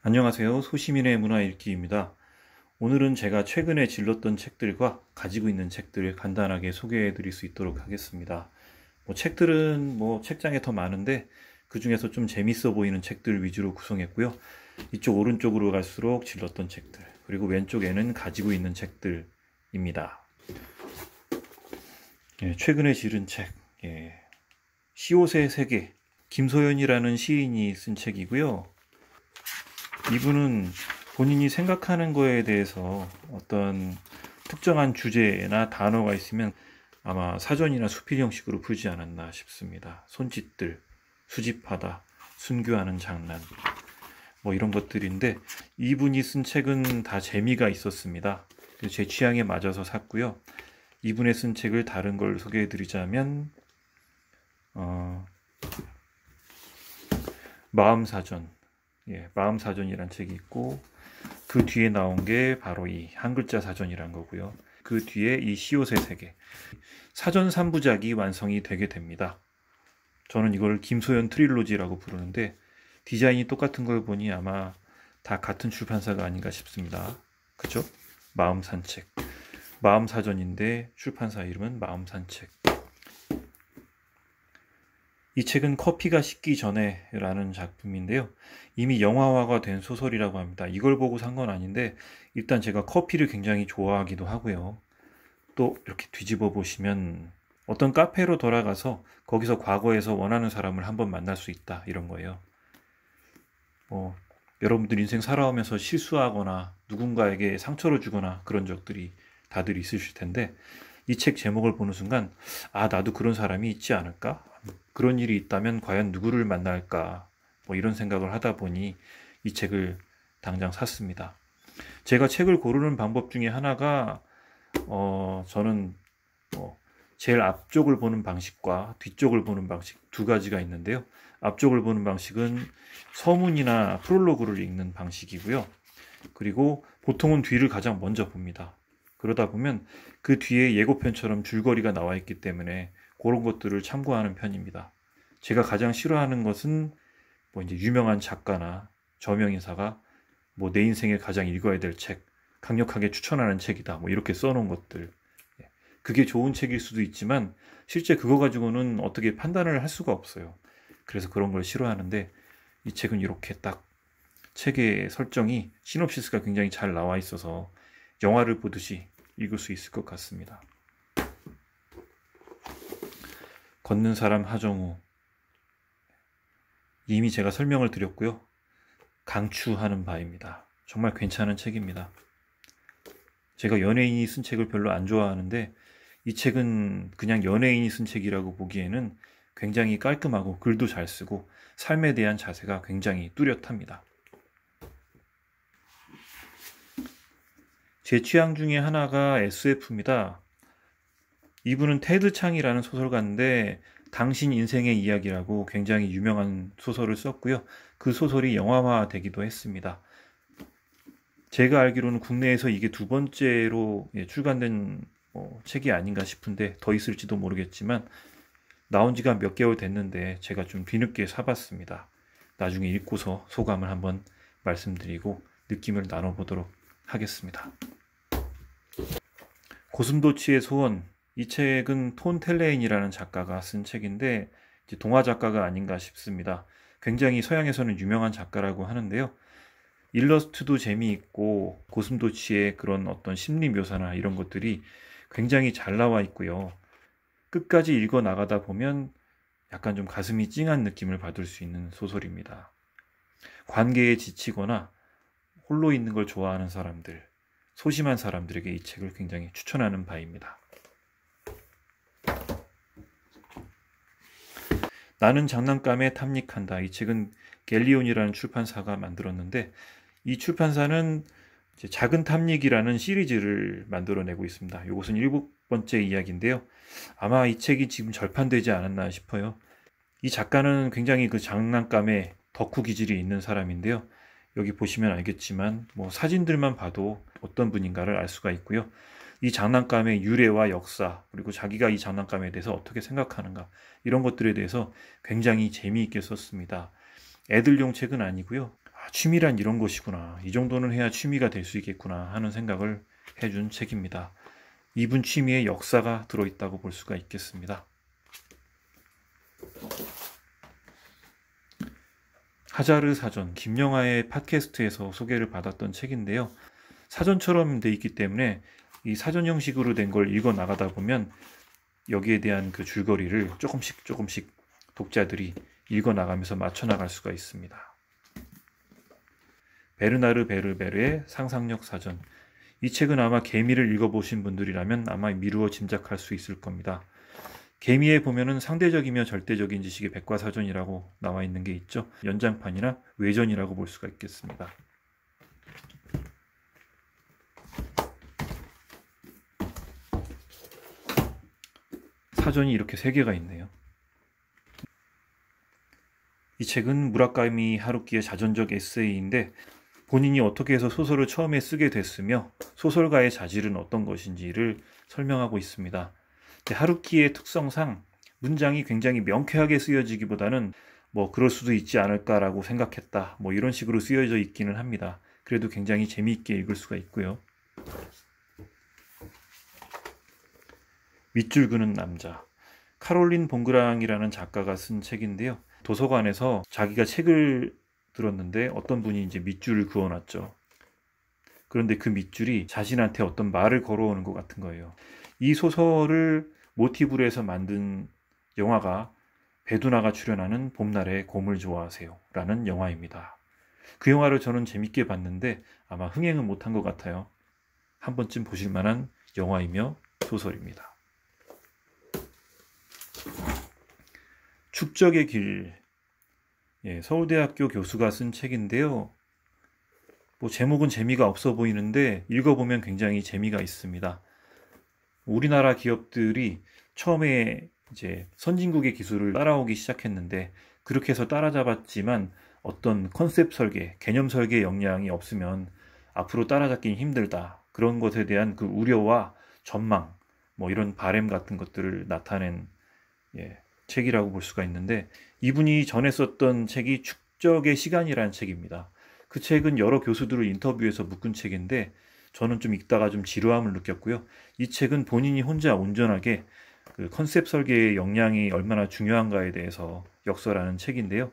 안녕하세요. 소시민의 문화 읽기입니다. 오늘은 제가 최근에 질렀던 책들과 가지고 있는 책들을 간단하게 소개해 드릴 수 있도록 하겠습니다. 책들은 책장에 더 많은데 그 중에서 좀 재밌어 보이는 책들 위주로 구성했고요. 이쪽 오른쪽으로 갈수록 질렀던 책들, 그리고 왼쪽에는 가지고 있는 책들입니다. 최근에 질은 책, 시옷의 세계, 김소연이라는 시인이 쓴 책이고요. 이분은 본인이 생각하는 거에 대해서 어떤 특정한 주제나 단어가 있으면 아마 사전이나 수필 형식으로 풀지 않았나 싶습니다. 손짓들, 수집하다, 순교하는 장난, 이런 것들인데, 이분이 쓴 책은 다 재미가 있었습니다. 제 취향에 맞아서 샀고요. 이분의 쓴 책을 다른 걸 소개해 드리자면 마음사전, 마음사전이란 책이 있고, 그 뒤에 나온 게 바로 이 한글자 사전이란 거고요. 그 뒤에 이 시옷의 세계, 사전 3부작이 완성이 되게 됩니다. 저는 이걸 김소연 트릴로지라고 부르는데, 디자인이 똑같은 걸 보니 아마 다 같은 출판사가 아닌가 싶습니다. 그죠? 마음산책, 마음사전인데 출판사 이름은 마음산책. 이 책은 커피가 식기 전에 라는 작품인데요. 이미 영화화가 된 소설이라고 합니다. 이걸 보고 산 건 아닌데, 일단 제가 커피를 굉장히 좋아하기도 하고요. 또 이렇게 뒤집어 보시면 어떤 카페로 돌아가서 거기서 과거에서 원하는 사람을 한번 만날 수 있다, 이런 거예요. 여러분들 인생 살아오면서 실수하거나 누군가에게 상처를 주거나 그런 적들이 다들 있으실 텐데, 이 책 제목을 보는 순간, 나도 그런 사람이 있지 않을까? 그런 일이 있다면 과연 누구를 만날까? 이런 생각을 하다 보니 이 책을 당장 샀습니다. 제가 책을 고르는 방법 중에 하나가, 저는 제일 앞쪽을 보는 방식과 뒤쪽을 보는 방식 두 가지가 있는데요. 앞쪽을 보는 방식은 서문이나 프롤로그를 읽는 방식이고요. 그리고 보통은 뒤를 가장 먼저 봅니다. 그러다 보면 그 뒤에 예고편처럼 줄거리가 나와 있기 때문에 그런 것들을 참고하는 편입니다. 제가 가장 싫어하는 것은 이제 유명한 작가나 저명인사가 내 인생에 가장 읽어야 될 책, 강력하게 추천하는 책이다, 이렇게 써놓은 것들. 그게 좋은 책일 수도 있지만 실제 그거 가지고는 어떻게 판단을 할 수가 없어요. 그래서 그런 걸 싫어하는데, 이 책은 이렇게 딱 책의 설정이, 시놉시스가 굉장히 잘 나와 있어서 영화를 보듯이 읽을 수 있을 것 같습니다. 걷는 사람 하정우, 이미 제가 설명을 드렸고요. 강추하는 바입니다. 정말 괜찮은 책입니다. 제가 연예인이 쓴 책을 별로 안 좋아하는데, 이 책은 그냥 연예인이 쓴 책이라고 보기에는 굉장히 깔끔하고 글도 잘 쓰고 삶에 대한 자세가 굉장히 뚜렷합니다. 제 취향 중에 하나가 SF입니다. 이분은 테드 창이라는 소설가인데, 당신 인생의 이야기라고 굉장히 유명한 소설을 썼고요. 그 소설이 영화화 되기도 했습니다. 제가 알기로는 국내에서 이게 두 번째로 출간된 책이 아닌가 싶은데, 더 있을지도 모르겠지만 나온 지가 몇 개월 됐는데 제가 좀 뒤늦게 사봤습니다. 나중에 읽고서 소감을 한번 말씀드리고 느낌을 나눠보도록 하겠습니다. 고슴도치의 소원, 이 책은 톤 텔레인이라는 작가가 쓴 책인데, 이제 동화 작가가 아닌가 싶습니다. 굉장히 서양에서는 유명한 작가라고 하는데요. 일러스트도 재미있고 고슴도치의 그런 어떤 심리 묘사나 이런 것들이 굉장히 잘 나와 있고요. 끝까지 읽어 나가다 보면 약간 좀 가슴이 찡한 느낌을 받을 수 있는 소설입니다. 관계에 지치거나 홀로 있는 걸 좋아하는 사람들, 소심한 사람들에게 이 책을 굉장히 추천하는 바입니다. 나는 장난감에 탐닉한다. 이 책은 갤리온이라는 출판사가 만들었는데, 이 출판사는 이제 작은 탐닉이라는 시리즈를 만들어내고 있습니다. 이것은 7번째 이야기인데요. 아마 이 책이 지금 절판되지 않았나 싶어요. 이 작가는 굉장히 그 장난감에 덕후 기질이 있는 사람인데요. 여기 보시면 알겠지만 사진들만 봐도 어떤 분인가를 알 수가 있고요. 이 장난감의 유래와 역사, 그리고 자기가 이 장난감에 대해서 어떻게 생각하는가, 이런 것들에 대해서 굉장히 재미있게 썼습니다. 애들용 책은 아니고요. 취미란 이런 것이구나. 이 정도는 해야 취미가 될 수 있겠구나 하는 생각을 해준 책입니다. 이분 취미에 역사가 들어있다고 볼 수가 있겠습니다. 하자르 사전, 김영하의 팟캐스트에서 소개를 받았던 책인데요. 사전처럼 돼 있기 때문에 이 사전 형식으로 된 걸 읽어 나가다 보면 여기에 대한 그 줄거리를 조금씩 독자들이 읽어 나가면서 맞춰 나갈 수가 있습니다. 베르나르 베르베르의 상상력 사전. 이 책은 아마 개미를 읽어보신 분들이라면 아마 미루어 짐작할 수 있을 겁니다. 개미에 보면은 상대적이며 절대적인 지식의 백과사전이라고 나와 있는 게 있죠. 연장판이나 외전이라고 볼 수가 있겠습니다. 사전이 이렇게 3개가 있네요. 이 책은 무라카미 하루키의 자전적 에세이인데 본인이 어떻게 해서 소설을 처음에 쓰게 됐으며 소설가의 자질은 어떤 것인지를 설명하고 있습니다. 하루키의 특성상 문장이 굉장히 명쾌하게 쓰여지기보다는 뭐 그럴 수도 있지 않을까라고 생각했다. 뭐 이런 식으로 쓰여져 있기는 합니다. 그래도 굉장히 재미있게 읽을 수가 있고요. 밑줄 그는 남자. 카롤린 봉그랑이라는 작가가 쓴 책인데요. 도서관에서 자기가 책을 들었는데 어떤 분이 이제 밑줄을 그어놨죠. 그런데 그 밑줄이 자신한테 어떤 말을 걸어오는 것 같은 거예요. 이 소설을 모티브로 해서 만든 영화가 배두나가 출연하는 봄날의 곰을 좋아하세요 라는 영화입니다. 그 영화를 저는 재밌게 봤는데 아마 흥행은 못한 것 같아요. 한 번쯤 보실 만한 영화이며 소설입니다. 축적의 길. 서울대학교 교수가 쓴 책인데요. 뭐 제목은 재미가 없어 보이는데 읽어보면 굉장히 재미가 있습니다. 우리나라 기업들이 처음에 이제 선진국의 기술을 따라오기 시작했는데 그렇게 해서 따라잡았지만 어떤 컨셉 설계, 개념 설계 역량이 없으면 앞으로 따라잡기는 힘들다. 그런 것에 대한 그 우려와 전망, 뭐 이런 바램 같은 것들을 나타낸 책이라고 볼 수가 있는데 이분이 전에 썼던 책이 축적의 시간이라는 책입니다. 그 책은 여러 교수들을 인터뷰해서 묶은 책인데 저는 좀 읽다가 좀 지루함을 느꼈고요. 이 책은 본인이 혼자 온전하게 그 컨셉 설계의 역량이 얼마나 중요한가에 대해서 역설하는 책인데요.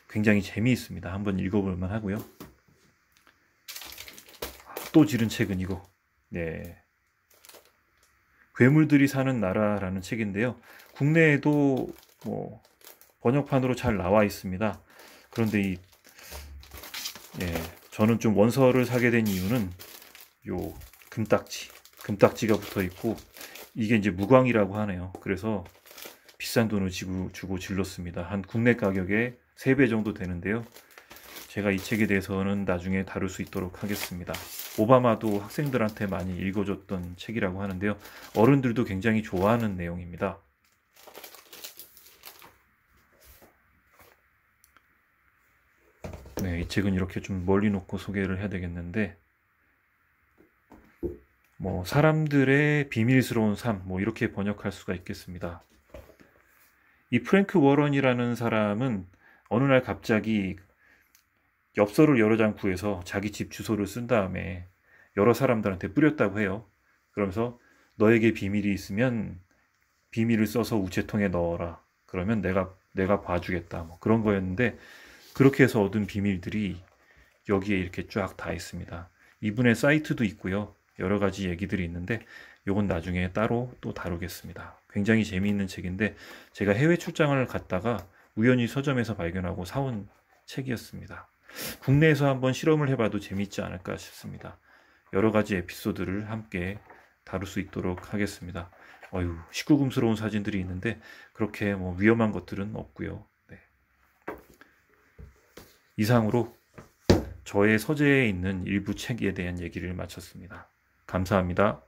굉장히 재미있습니다. 한번 읽어볼 만하고요. 또 지른 책은 이거. 괴물들이 사는 나라라는 책인데요. 국내에도 뭐 번역판으로 잘 나와 있습니다. 그런데 저는 좀 원서를 사게 된 이유는 요 금딱지가 붙어 있고 이게 이제 무광이라고 하네요. 그래서 비싼 돈을 주고 질렀습니다. 한 국내 가격의 3배 정도 되는데요. 제가 이 책에 대해서는 나중에 다룰 수 있도록 하겠습니다. 오바마도 학생들한테 많이 읽어줬던 책이라고 하는데요. 어른들도 굉장히 좋아하는 내용입니다. 이 책은 이렇게 좀 멀리 놓고 소개를 해야 되겠는데 뭐 사람들의 비밀스러운 삶 뭐 이렇게 번역할 수가 있겠습니다. 이 프랭크 워런이라는 사람은 어느 날 갑자기 엽서를 여러 장 구해서 자기 집 주소를 쓴 다음에 여러 사람들한테 뿌렸다고 해요. 그러면서 너에게 비밀이 있으면 비밀을 써서 우체통에 넣어라. 그러면 내가 봐주겠다. 뭐 그런 거였는데 그렇게 해서 얻은 비밀들이 여기에 이렇게 쫙 다 있습니다. 이분의 사이트도 있고요. 여러 가지 얘기들이 있는데 요건 나중에 따로 또 다루겠습니다. 굉장히 재미있는 책인데 제가 해외 출장을 갔다가 우연히 서점에서 발견하고 사온 책이었습니다. 국내에서 한번 실험을 해봐도 재미있지 않을까 싶습니다. 여러 가지 에피소드를 함께 다룰 수 있도록 하겠습니다. 19금스러운 사진들이 있는데 그렇게 뭐 위험한 것들은 없고요. 이상으로 저의 서재에 있는 일부 책에 대한 얘기를 마쳤습니다. 감사합니다.